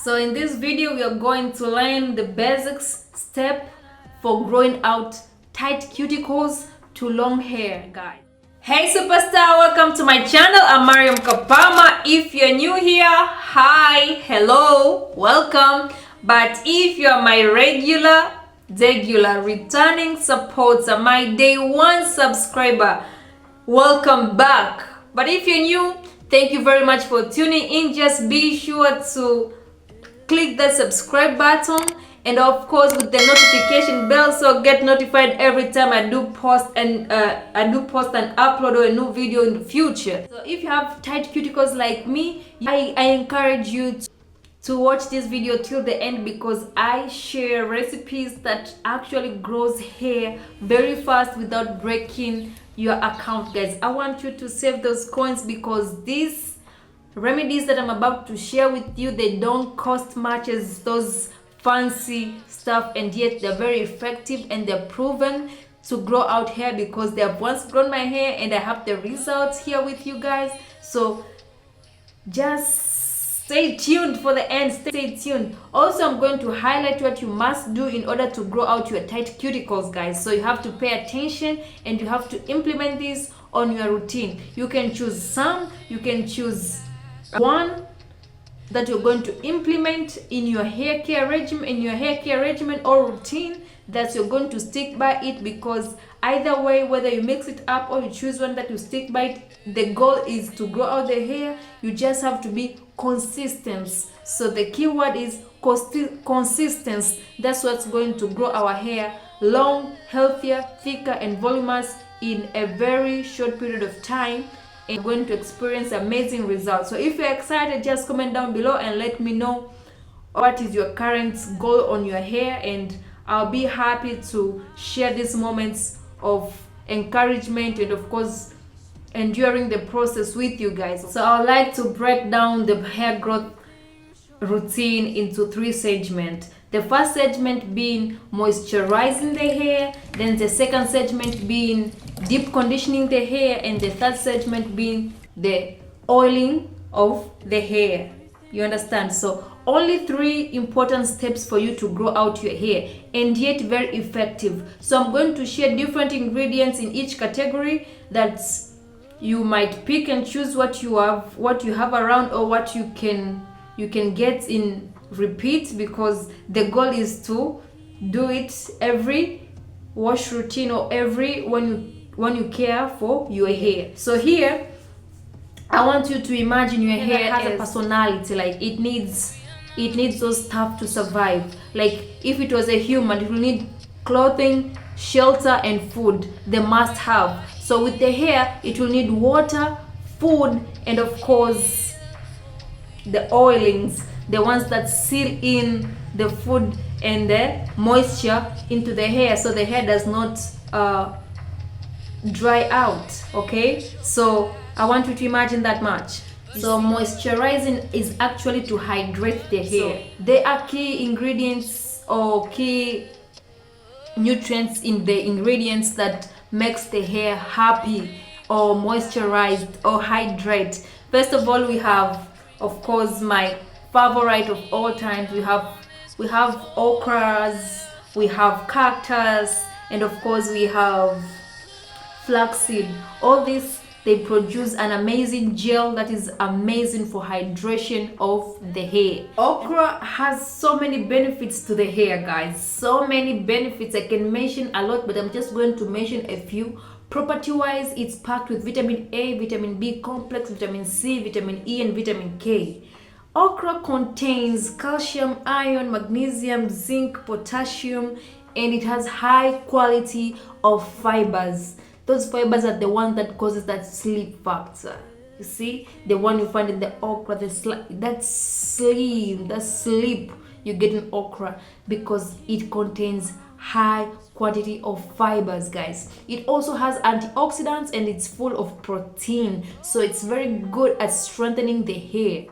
So in this video we are going to learn the basics step for growing out tight cuticles to long hair, guys. Hey superstar, welcome to my channel. I'm Maryam Kapama. If you're new here, hi, hello, welcome. But if you're my regular returning supporter, my day one subscriber, welcome back. But if you're new, thank you very much for tuning in. Just be sure to click that subscribe button and of course with the notification bell so get notified every time I do post and upload or a new video in the future. So if you have tight cuticles like me, I encourage you to watch this video till the end, because I share recipes that actually grows hair very fast without breaking your account, guys. I want you to save those coins, because these remedies that I'm about to share with you, they don't cost much as those fancy stuff, and yet they're very effective and they're proven to grow out hair, because they have once grown my hair and I have the results here with you guys. So just stay tuned for the end. Stay tuned. Also, I'm going to highlight what you must do in order to grow out your tight cuticles, guys. So you have to pay attention and you have to implement this on your routine. You can choose some, you can choose one that you're going to implement in your hair care regimen, or routine that you're going to stick by it, because either way, whether you mix it up or you choose one that you stick by it, the goal is to grow out the hair. You just have to be consistent. So the key word is consistency. That's what's going to grow our hair long, healthier, thicker and voluminous in a very short period of time, and going to experience amazing results. So if you're excited, just comment down below and let me know what is your current goal on your hair, and I'll be happy to share these moments of encouragement and of course enduring the process with you guys. So I'd like to break down the hair growth routine into 3 segments. The first segment being moisturizing the hair, then the second segment being deep conditioning the hair, and the third segment being the oiling of the hair. You understand? So only 3 important steps for you to grow out your hair, and yet very effective. So I'm going to share different ingredients in each category that you might pick and choose what you have around, or what you can get in repeat, because the goal is to do it every wash routine or every when you care for your hair. So here I want you to imagine your hair has a personality. Like it needs those stuff to survive. Like if it was a human, it will need clothing, shelter and food, the must have. So with the hair, it will need water, food, and of course the oilings, the ones that seal in the food and the moisture into the hair, so the hair does not dry out. Okay, so I want you to imagine that much. So moisturizing is actually to hydrate the hair. So there are key ingredients or key nutrients in the ingredients that makes the hair happy or moisturized or hydrate. First of all, we have, of course, my favorite of all times. We have okras, we have cactus, and of course we have flaxseed. All these, they produce an amazing gel that is amazing for hydration of the hair. Okra has so many benefits to the hair, guys. So many benefits. I can mention a lot, but I'm just going to mention a few. Property wise, it's packed with vitamin A, vitamin B complex, vitamin C, vitamin E and vitamin K. Okra contains calcium, iron, magnesium, zinc, potassium, and it has high quality of fibers. Those fibers are the one that causes that sleep factor. You see, the one you find in the okra, that sleep you get in okra, because it contains high quantity of fibers, guys. It also has antioxidants and it's full of protein, so it's very good at strengthening the hair.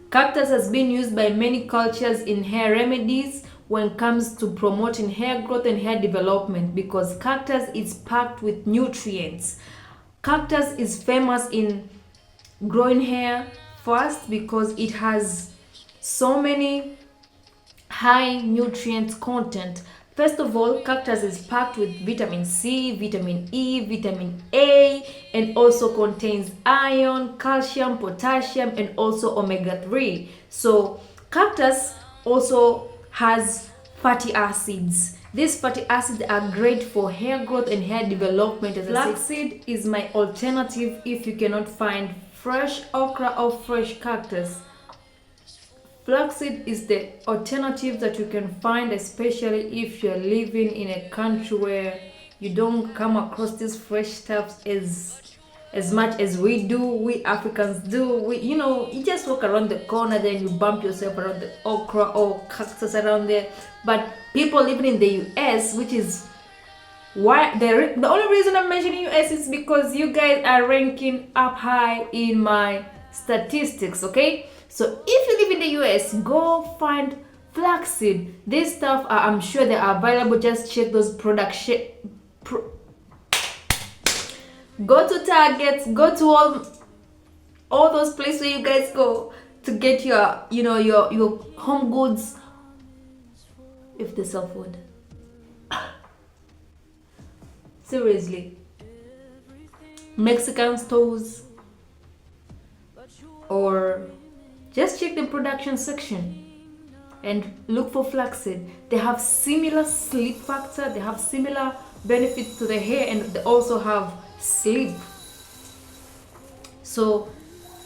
Cactus has been used by many cultures in hair remedies when it comes to promoting hair growth and hair development, because cactus is packed with nutrients. Cactus is famous in growing hair fast because it has so many high nutrient content. First of all, cactus is packed with vitamin C, vitamin E, vitamin A, and also contains iron, calcium, potassium, and also omega-3. So cactus also has fatty acids. These fatty acids are great for hair growth and hair development. Flaxseed is my alternative if you cannot find fresh okra or fresh cactus. Flaxseed is the alternative that you can find, especially if you're living in a country where you don't come across these fresh stuffs as much as we do, we Africans do. You just walk around the corner, then you bump yourself around the okra or cactus around there. But people living in the US, which is why the only reason I'm mentioning US is because you guys are ranking up high in my statistics, okay? So if you live in the US, go find flaxseed. This stuff, I'm sure they are available. Just check those products. Go to Target, go to all those places where you guys go to get your home goods, if they sell food. Seriously, Mexican stores, or just check the production section and look for flaxseed. They have similar sleep factor, they have similar benefits to the hair, and they also have sleep. So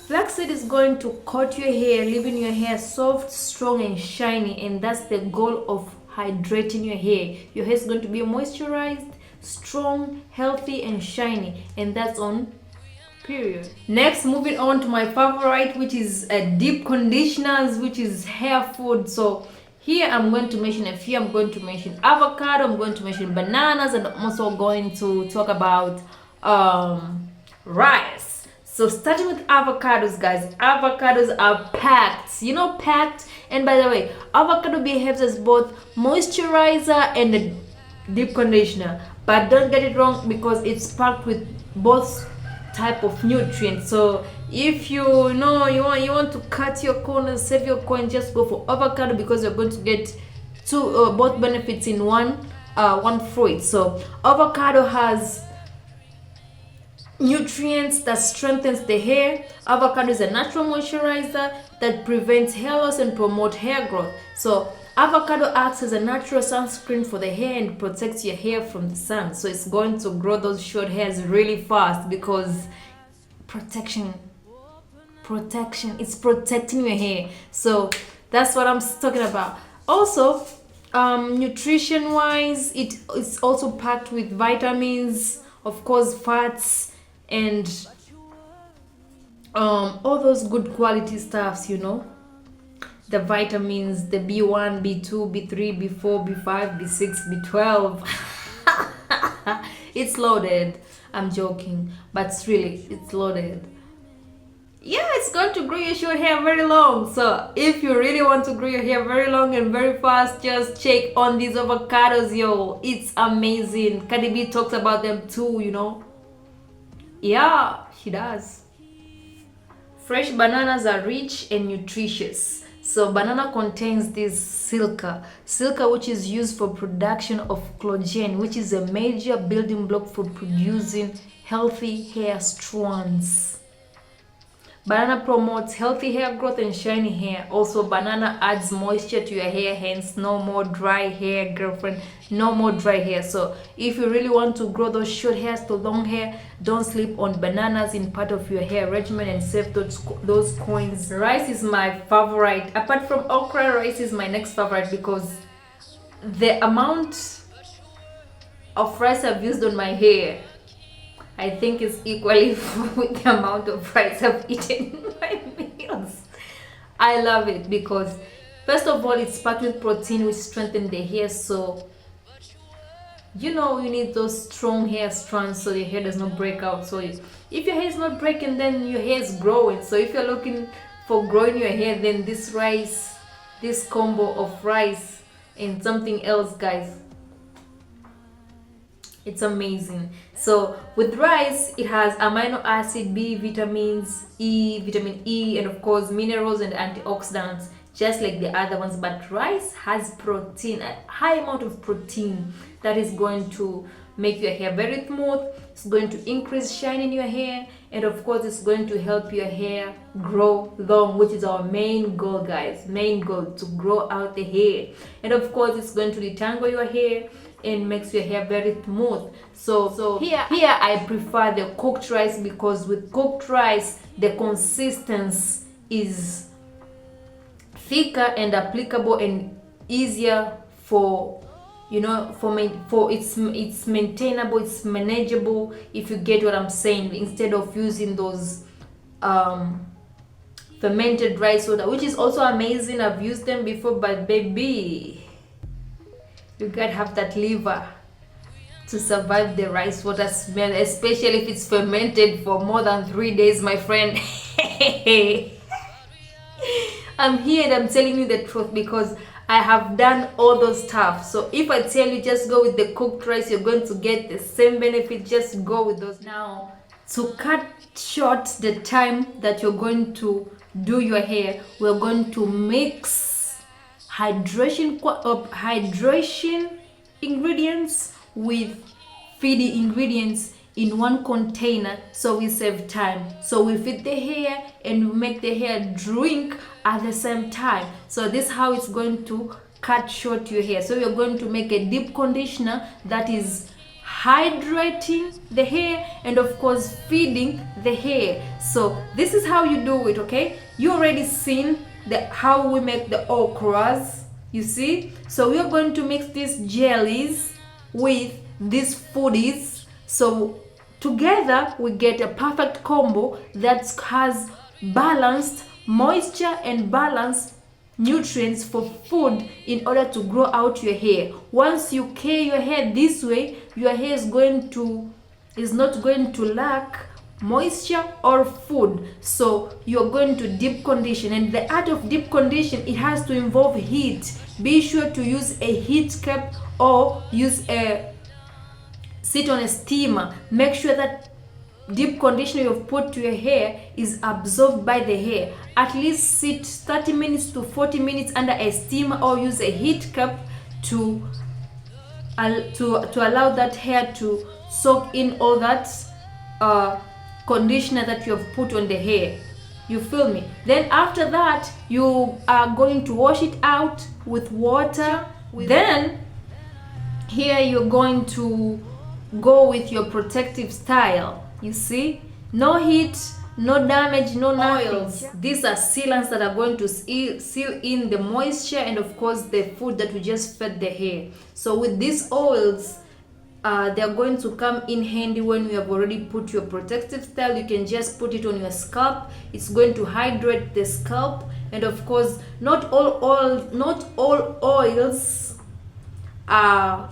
flaxseed is going to coat your hair, leaving your hair soft, strong, and shiny, and that's the goal of hydrating your hair. Your hair is going to be moisturized, strong, healthy, and shiny, and that's on period. Next, moving on to my favorite, which is deep conditioners, which is hair food. So here I'm going to mention a few. I'm going to mention avocado, I'm going to mention bananas, and I'm also going to talk about rice. So starting with avocados, guys. Avocados are packed, packed. And by the way, avocado behaves as both moisturizer and a deep conditioner, but don't get it wrong, because it's packed with both type of nutrients. So if you want to cut your corners, save your coin, just go for avocado, because you're going to get both benefits in one fruit. So avocado has nutrients that strengthens the hair. Avocado is a natural moisturizer that prevents hair loss and promote hair growth. So avocado acts as a natural sunscreen for the hair and protects your hair from the sun. So it's going to grow those short hairs really fast, because protection, it's protecting your hair. So that's what I'm talking about. Also, nutrition wise, it's also packed with vitamins, of course, fats, and all those good quality stuffs, the vitamins, the B1, B2, B3, B4, B5, B6, B12. It's loaded. I'm joking, but it's loaded. Yeah, it's going to grow your short hair very long. So if you really want to grow your hair very long and very fast, just check on these avocados, yo. It's amazing. Cardi B talks about them too, Yeah, she does. Fresh bananas are rich and nutritious. So banana contains this silica, which is used for production of collagen, which is a major building block for producing healthy hair strands. Banana promotes healthy hair growth and shiny hair. Also, banana adds moisture to your hair, hence no more dry hair, girlfriend. No more dry hair. So if you really want to grow those short hairs to long hair, don't sleep on bananas in part of your hair regimen, and save those coins. Rice is my favorite. Apart from okra, rice is my next favorite, because the amount of rice I've used on my hair, I think it's equally with the amount of rice I've eaten in my meals. I love it because, first of all, it's packed with protein, which strengthens the hair. So you need those strong hair strands so your hair does not break out. So if your hair is not breaking, then your hair is growing. So if you're looking for growing your hair, then this combo of rice and something else, guys, it's amazing. So with rice, it has amino acid, B, vitamin E, and of course minerals and antioxidants. just like the other ones, but rice has protein, a high amount of protein that is going to make your hair very smooth. It's going to increase shine in your hair, and of course it's going to help your hair grow long, which is our main goal, guys. Main goal, to grow out the hair. And of course it's going to detangle your hair and makes your hair very smooth. So here I prefer the cooked rice, because with cooked rice the consistency is thicker and applicable and easier for, you know, for it's maintainable, it's manageable, if you get what I'm saying, instead of using those fermented rice soda, which is also amazing. I've used them before, but baby, you gotta have that liver to survive the rice water smell, especially if it's fermented for more than 3 days, my friend. I'm here and I'm telling you the truth, because I have done all those stuff. So if I tell you just go with the cooked rice, you're going to get the same benefit. Just go with those. Now, to cut short the time that you're going to do your hair, we're going to mix hydration ingredients with feeding ingredients in one container, so we save time. So we feed the hair and we make the hair drink at the same time. So this is how it's going to cut short your hair. So you're going to make a deep conditioner that is hydrating the hair and of course feeding the hair. So this is how you do it, okay? You already seen how we make the okras, you see? So we are going to mix these jellies with these foodies, so together we get a perfect combo that has balanced moisture and balanced nutrients for food in order to grow out your hair. Once you care your hair this way, your hair is not going to lack moisture or food. So you're going to deep condition, and the art of deep condition, it has to involve heat. Be sure to use a heat cap or sit on a steamer. Make sure that deep conditioner you've put to your hair is absorbed by the hair. At least sit 30 minutes to 40 minutes under a steamer, or use a heat cap to allow that hair to soak in all that conditioner that you have put on the hair. You feel me? Then after that, you are going to wash it out with water. Then here you're going to go with your protective style. You see, no heat, no damage, no oils. These are sealants that are going to seal in the moisture and of course the food that we just fed the hair. So with these oils, they're going to come in handy when you have already put your protective style. You can just put it on your scalp. It's going to hydrate the scalp, and of course not all oils are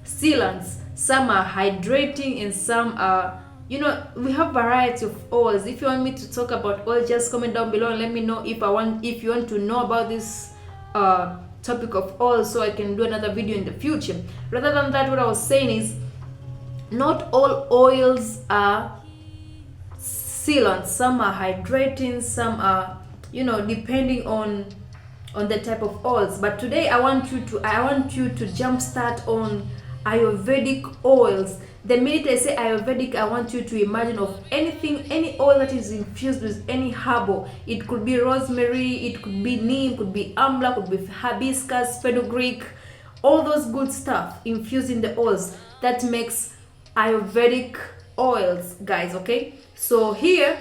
sealants. Some are hydrating and some are, you know, we have variety of oils. If you want me to talk about oil, just comment down below and let me know if you want to know about this topic of oil, so I can do another video in the future. Rather than that, what I was saying is, not all oils are sealants. Some are hydrating, some are, you know, depending on the type of oils. But today I want you to jumpstart on Ayurvedic oils. The minute I say Ayurvedic, I want you to imagine of any oil that is infused with any herbal. It could be rosemary, it could be neem, could be amla, could be hibiscus, fenugreek, all those good stuff infused in the oils. That makes Ayurvedic oils, guys, okay? So here,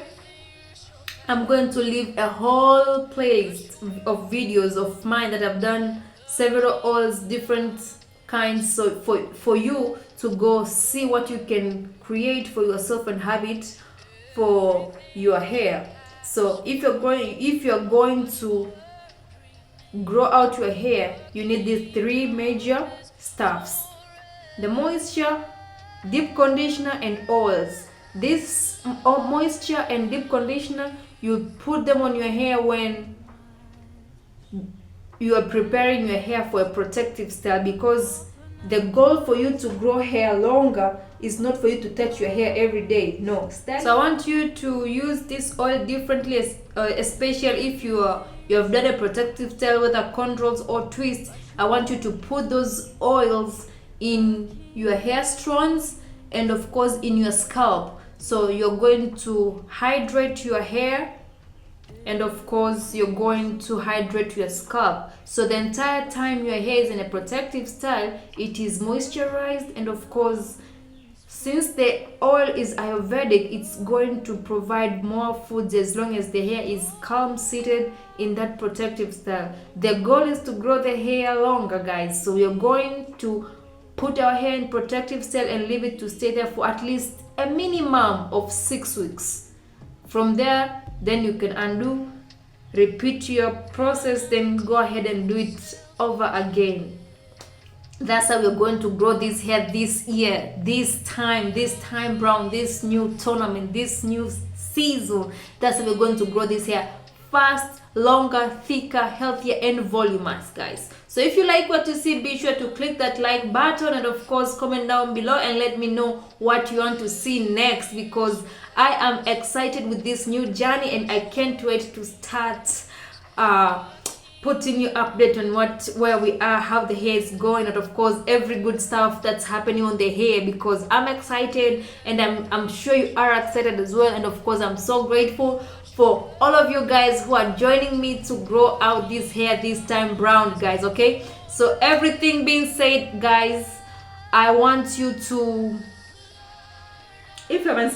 I'm going to leave a whole playlist of videos of mine that I've done several oils, different kinds, so for you to go see what you can create for yourself and have it for your hair. So if you're going to grow out your hair, you need these three major stuffs: the moisture, deep conditioner, and oils. This moisture and deep conditioner, you put them on your hair when you are preparing your hair for a protective style, because the goal for you to grow hair longer is not for you to touch your hair every day. No. So I want you to use this oil differently, especially if you are you have done a protective style, whether controls or twists, I want you to put those oils in your hair strands and of course in your scalp. So you're going to hydrate your hair, and of course you're going to hydrate your scalp. So the entire time your hair is in a protective style, it is moisturized, and of course, since the oil is Ayurvedic, it's going to provide more foods as long as the hair is calm seated in that protective style. The goal is to grow the hair longer, guys. So we're going to put our hair in protective style and leave it to stay there for at least a minimum of 6 weeks. From there, then you can undo, repeat your process, then go ahead and do it over again. That's how we're going to grow this hair this year, this time round, this new tournament, this new season. That's how we're going to grow this hair fast, longer, thicker, healthier, and voluminous, guys. So if you like what you see, be sure to click that like button, and of course comment down below and let me know what you want to see next, because I am excited with this new journey and I can't wait to start putting you update on where we are, how the hair is going, and of course every good stuff that's happening on the hair, because I'm excited and I'm sure you are excited as well. And of course I'm so grateful for all of you guys who are joining me to grow out this hair this time round, guys. Okay, so everything being said, guys, I want you to, if you haven't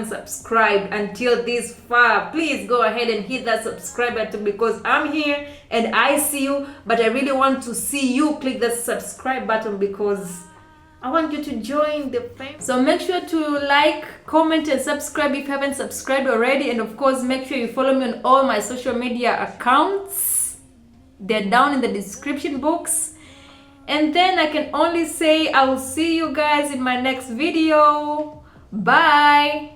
subscribed until this far, please go ahead and hit that subscribe button, because I'm here and I see you, but I really want to see you click that subscribe button because I want you to join the family. So make sure to like, comment, and subscribe if you haven't subscribed already. And of course, make sure you follow me on all my social media accounts. They're down in the description box. And then I can only say I will see you guys in my next video. Bye.